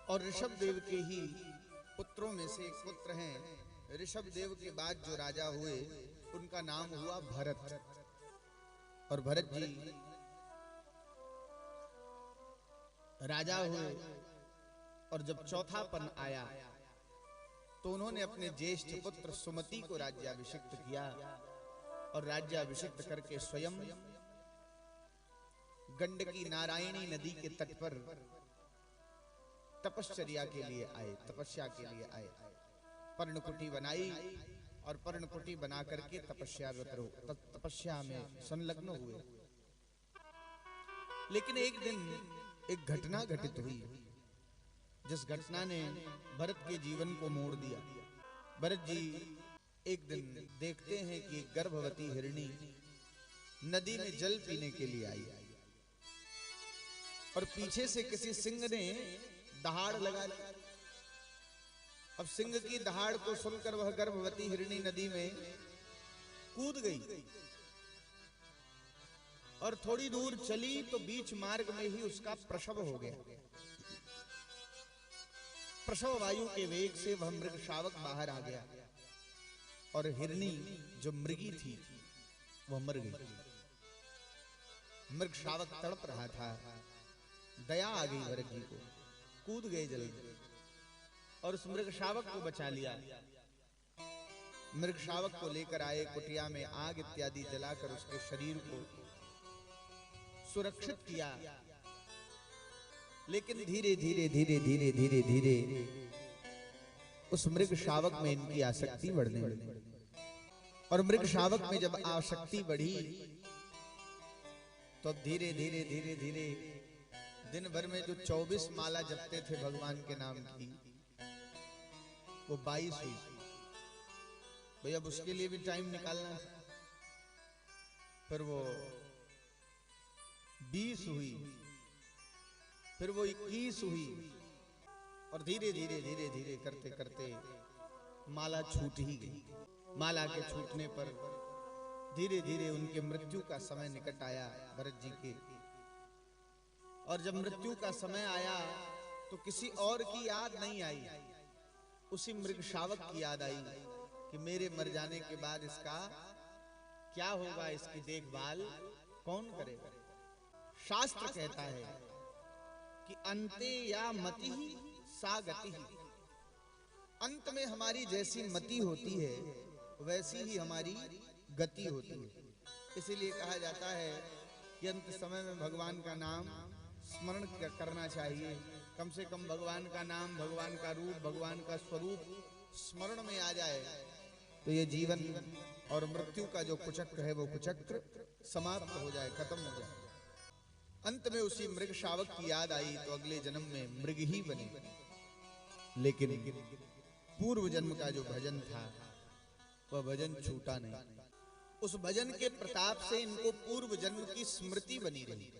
और ऋषभ देव के ही पुत्रों में से एक पुत्र हैं। ऋषभ देव के बाद जो राजा हुए उनका नाम हुआ भरत। और भरत जी राजा हुए और जब चौथापन आया तो उन्होंने अपने ज्येष्ठ पुत्र सुमति को राज्याभिषिक्त किया और राज्याभिषिक्त करके स्वयं गंडकी नारायणी नदी के तट पर तपश्चर्या के लिए आए, तपस्या के लिए आए। पर्णकुटी बनाई और पर्णकुटी बना करके तपस्या में संलग्न हुए। लेकिन एक दिन एक घटना घटित हुई जिस घटना ने भरत के जीवन को मोड़ दिया। भरत जी एक दिन देखते हैं कि एक गर्भवती हिरणी नदी में जल पीने के लिए आई और पीछे से किसी सिंह ने दहाड़ लगा ली। अब सिंह की दहाड़ को सुनकर वह गर्भवती हिरणी नदी में कूद गई और थोड़ी दूर चली तो बीच मार्ग में ही उसका प्रसव हो गया। प्रसव वायु के वेग से वह मृग शावक बाहर आ गया और हिरणी जो मृगी थी वह मर गई। मृग शावक तड़प रहा था, दया आ गई भरत जी को, कूद गए जल में और उस मृग शावक को बचा लिया। मृग शावक को लेकर आए, कुटिया में आग इत्यादि जलाकर उसके शरीर को सुरक्षित किया। लेकिन धीरे धीरे धीरे धीरे धीरे धीरे उस मृग शावक में इनकी आसक्ति बढ़ने लगी और मृग शावक में जब आसक्ति बढ़ी तो धीरे धीरे धीरे धीरे दिन भर में जो 24 माला जपते थे भगवान के नाम की वो 22 हुई। भैया अब उसके लिए भी टाइम निकालना था। फिर वो 20 हुई, फिर वो 21 हुई और धीरे धीरे धीरे धीरे करते करते माला छूट ही गई। माला के छूटने पर धीरे धीरे उनके मृत्यु का समय निकट आया भरत जी के। और जब मृत्यु का समय आया तो किसी और की याद नहीं आई, उसी मृग शावक की याद आई कि मेरे मर जाने के बाद इसका क्या होगा, इसकी देखभाल कौन करेगा। शास्त्र कहता है कि अंते या मति ही सा गति ही, अंत में हमारी जैसी मति होती है वैसी ही हमारी गति होती है। इसीलिए कहा जाता है कि अंत समय में भगवान का नाम स्मरण करना चाहिए। कम से कम भगवान का नाम, भगवान का रूप, भगवान का स्वरूप स्मरण में आ जाए तो ये जीवन और मृत्यु का जो कुचक्र है वो कुचक्र समाप्त हो जाए, खत्म हो जाए। अंत में उसी मृग शावक की याद आई तो अगले जन्म में मृग ही बने। लेकिन पूर्व जन्म का जो भजन था वह भजन छूटा नहीं। उस भजन के प्रताप से इनको पूर्व जन्म की स्मृति बनी रही।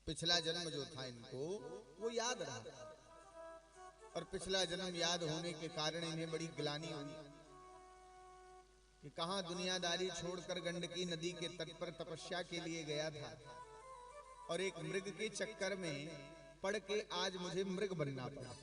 पिछला जन्म जो था इनको वो याद रहा और पिछला जन्म याद होने के कारण इन्हें बड़ी ग्लानि हुई कि कहां दुनियादारी छोड़कर गंडकी नदी के तट पर तपस्या के लिए गया था और एक मृग के चक्कर में पड़ के आज मुझे मृग बनना पड़ा।